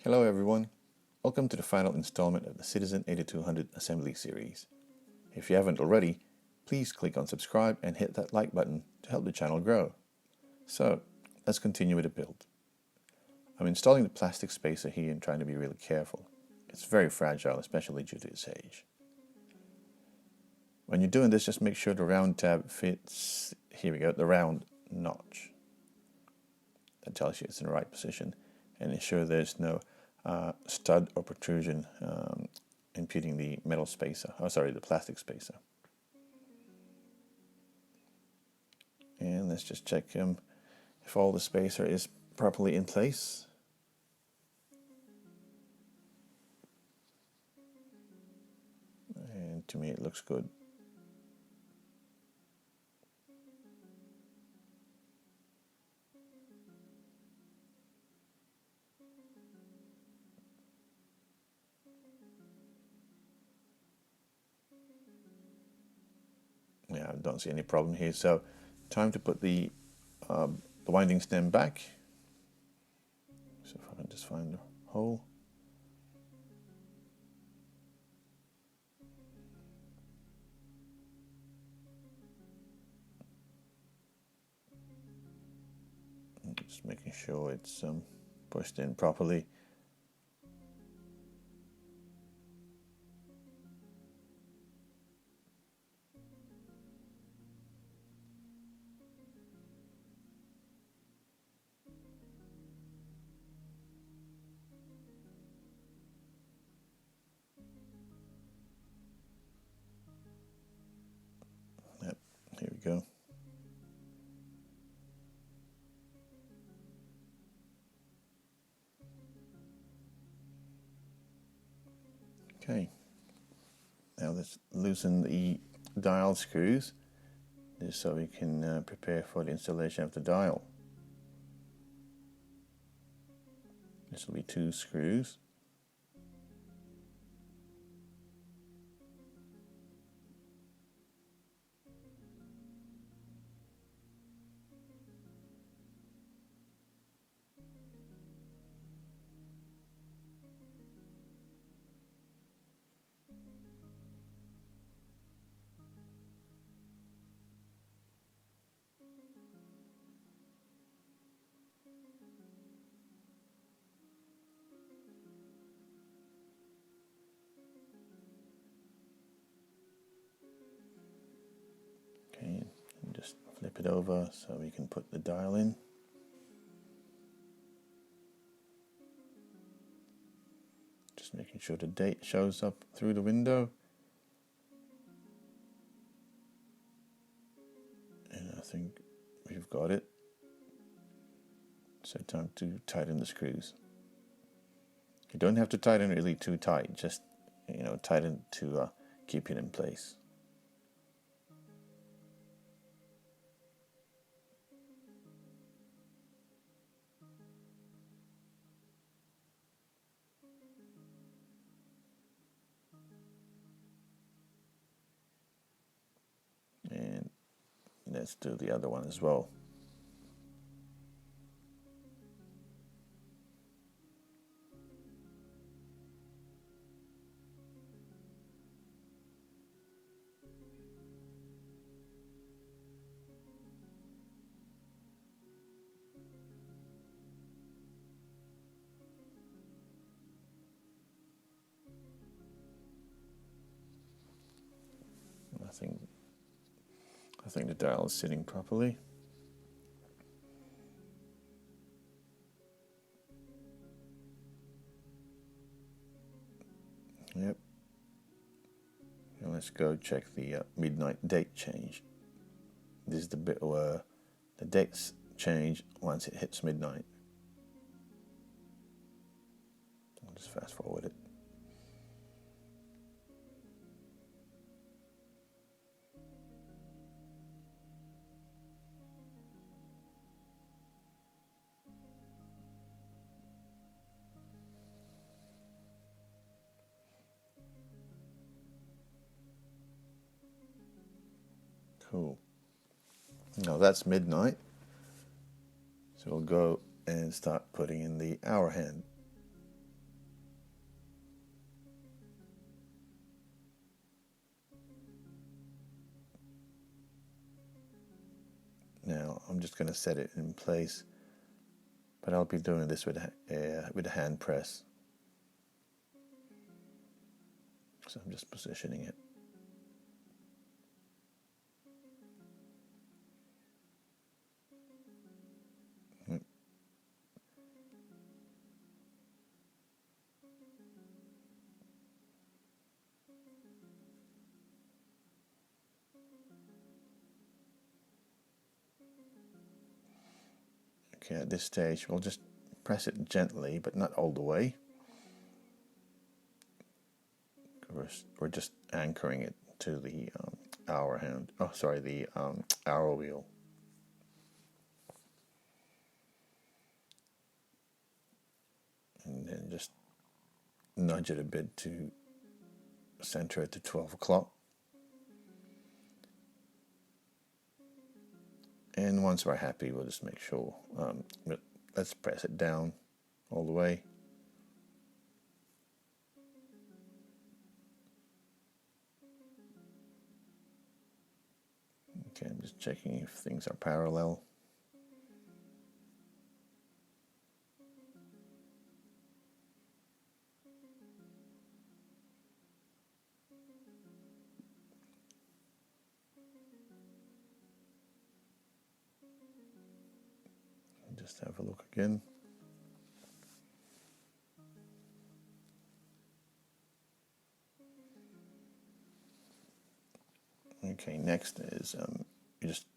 Hello everyone, welcome to the final installment of the Citizen 8200 assembly series. If you haven't already, please click on subscribe and hit that like button to help the channel grow. So, let's continue with the build. I'm installing the plastic spacer here and trying to be really careful. It's very fragile, especially due to its age. When you're doing this, just make sure the round tab fits, here we go, the round notch. That tells you it's in the right position, and ensure there's no stud or protrusion impeding the metal spacer, the plastic spacer. And let's just check if all the spacer is properly in place. And to me it looks good. Yeah, I don't see any problem here. So, time to put the winding stem back. So if I can just find the hole. Just making sure it's pushed in properly. Yep, here we go. Okay, now let's loosen the dial screws, just so we can prepare for the installation of the dial. This will be 2 screws. Okay, and just flip it over so we can put the dial in. Just making sure the date shows up through the window. And I think we've got it. So time to tighten the screws. You don't have to tighten really too tight, just tighten to keep it in place. And let's do the other one as well. I think the dial is sitting properly. Yep. And let's go check the midnight date change. This is the bit where the dates change once it hits midnight. I'll just fast forward it. Cool. Now that's midnight. So we'll go and start putting in the hour hand. Now I'm just going to set it in place, but I'll be doing this with a hand press. So I'm just positioning it. Okay, at this stage we'll just press it gently, but not all the way. We're just anchoring it to the hour hand. Oh, sorry, the arrow wheel. And then just nudge it a bit to center it to 12 o'clock. And once we're happy, we'll just make sure, let's press it down all the way. Okay, I'm just checking if things are parallel. Just have a look again. Okay, next is you just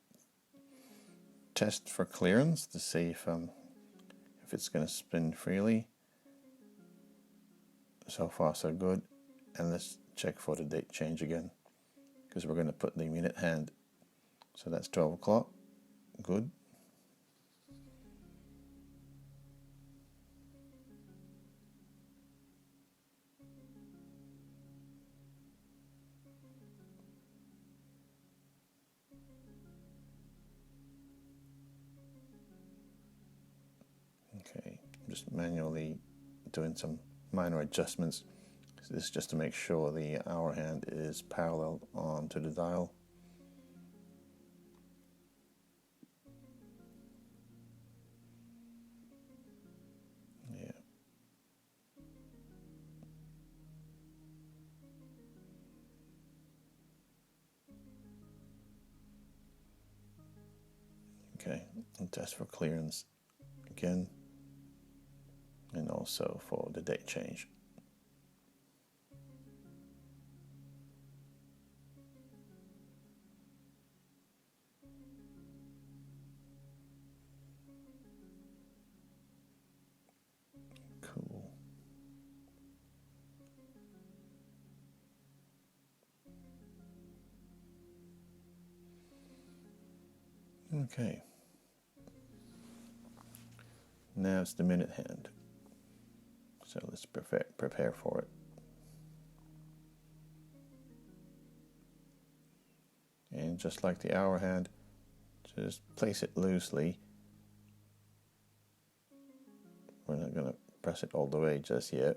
test for clearance to see if it's going to spin freely. So far so good, and let's check for the date change again, because we're going to put the minute hand. So that's 12 o'clock. Good. Okay, I'm just manually doing some minor adjustments. This is just to make sure the hour hand is parallel onto the dial. Yeah. Okay, and test for clearance again, and also for the date change. Cool. Okay. Now it's the minute hand. So let's prepare for it. And just like the hour hand, just place it loosely. We're not going to press it all the way just yet.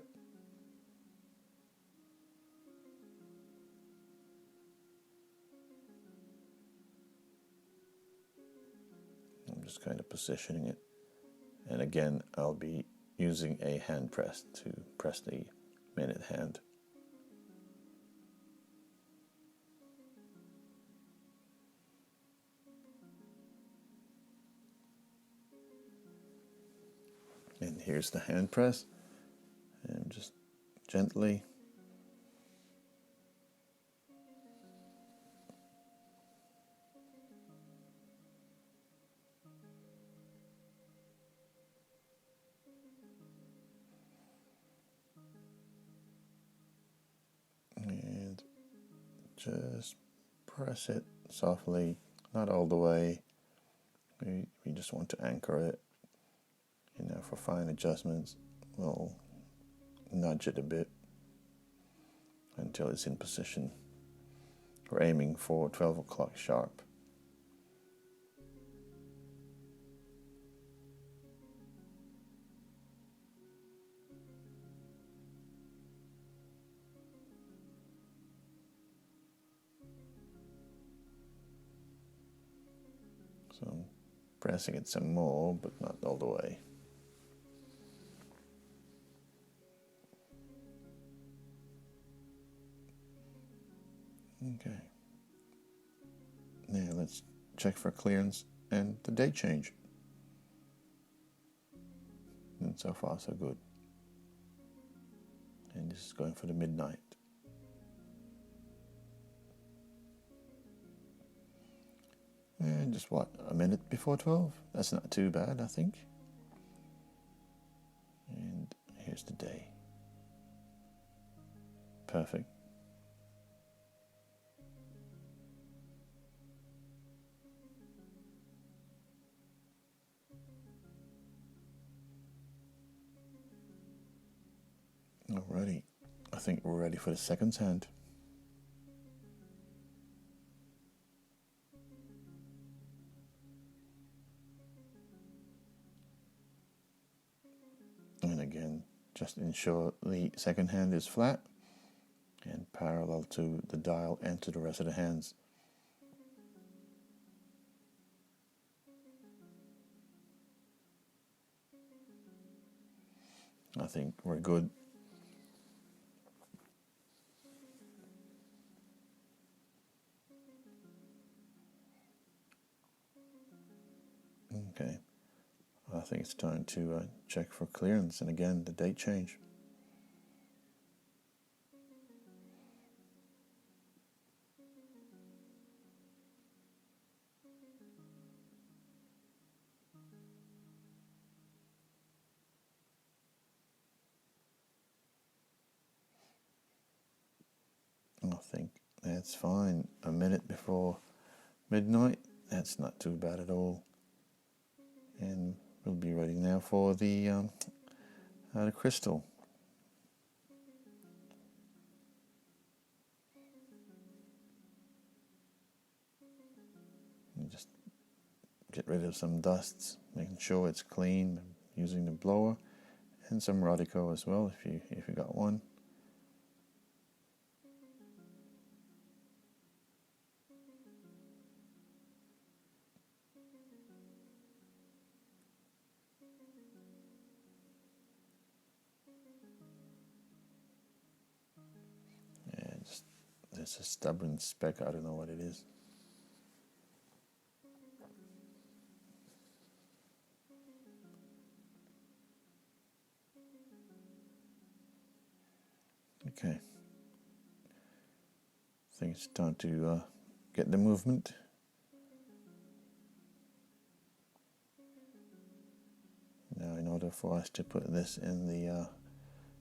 I'm just kind of positioning it. And again, I'll be using a hand press to press the minute hand. And here's the hand press. And just gently. And just press it softly, not all the way. We just want to anchor it. You know, for fine adjustments, we'll nudge it a bit until it's in position. We're aiming for 12 o'clock sharp. So pressing it some more, but not all the way. Okay. Now let's check for clearance and the date change. And so far so good. And this is going for the midnight. And just what, a minute before 12? That's not too bad, I think. And here's the day. Perfect. Alrighty, I think we're ready for the seconds hand. And again, just ensure the second hand is flat and parallel to the dial and to the rest of the hands. I think we're good. Okay, I think it's time to check for clearance, and again the date change. I think that's fine. A minute before midnight, that's not too bad at all. And we'll be ready now for the crystal. And just get rid of some dusts, making sure it's clean, using the blower, and some Rodico as well if you got one. There's a stubborn speck, I don't know what it is. Okay. I think it's time to get the movement. Now, in order for us to put this in the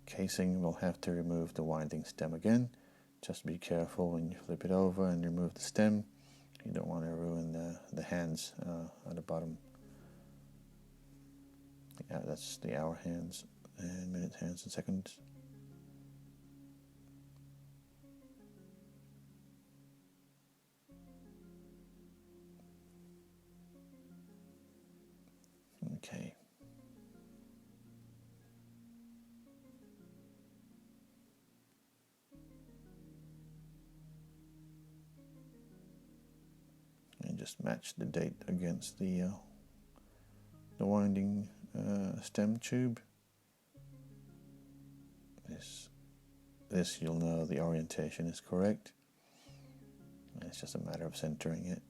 casing, we'll have to remove the winding stem again. Just be careful when you flip it over and remove the stem. You don't want to ruin the hands at the bottom. Yeah, that's the hour hands and minute hands and seconds. Okay. And just match the date against the winding stem tube. This you'll know the orientation is correct. It's just a matter of centering it.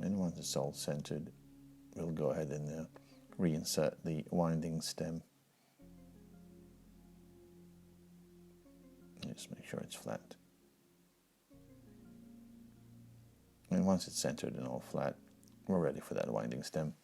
And once it's all centered, we'll go ahead and reinsert the winding stem. Just make sure it's flat. And once it's centered and all flat, we're ready for that winding stem.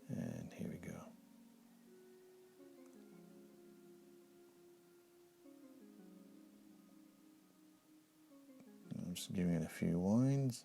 And here we go. I'm just giving it a few winds.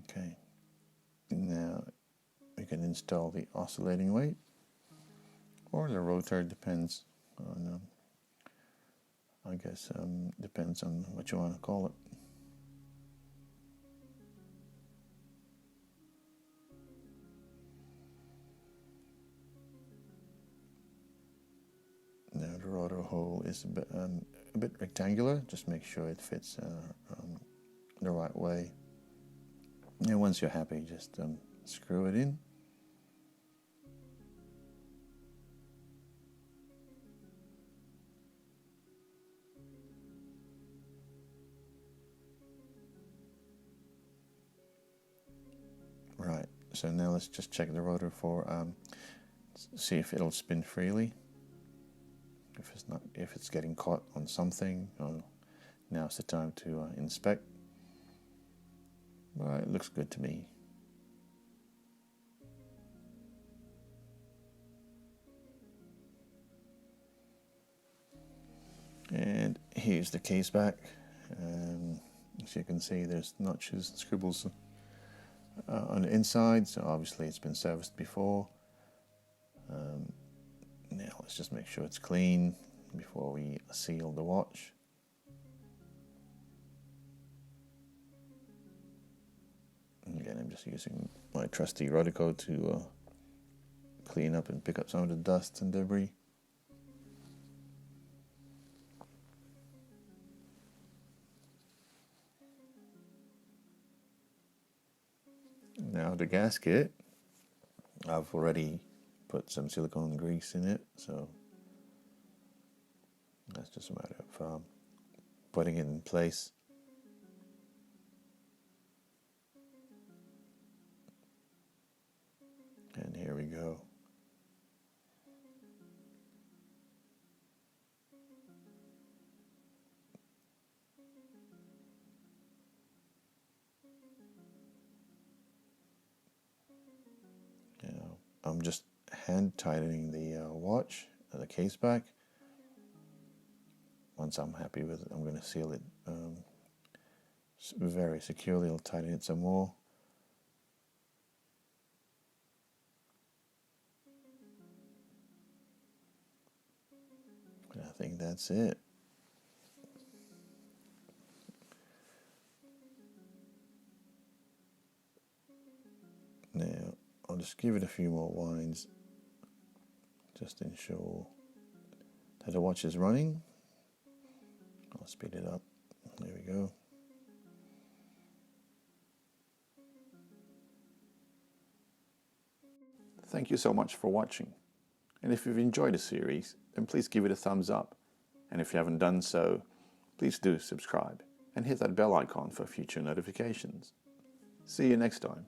Okay, now we can install the oscillating weight or the rotor, depends on, I guess, depends on what you want to call it. Now the rotor hole is a bit rectangular, just make sure it fits the right way. And once you're happy, just screw it in. Right, so now let's just check the rotor for, see if it'll spin freely. If it's getting caught on something, now's the time to inspect. Well, it looks good to me. And here's the case back. As you can see, there's notches and scribbles on the inside, so obviously it's been serviced before. Now let's just make sure it's clean before we seal the watch. Again, I'm just using my trusty Rodico to clean up and pick up some of the dust and debris. Now the gasket, I've already put some silicone grease in it, so that's just a matter of putting it in place. And here we go. Now, I'm just hand tightening the watch, the case back. Once I'm happy with it, I'm going to seal it very securely. I'll tighten it some more. And I think that's it. Now, I'll just give it a few more winds, just to ensure that the watch is running. I'll speed it up. There we go. Thank you so much for watching. And if you've enjoyed the series, then please give it a thumbs up. And if you haven't done so, please do subscribe and hit that bell icon for future notifications. See you next time.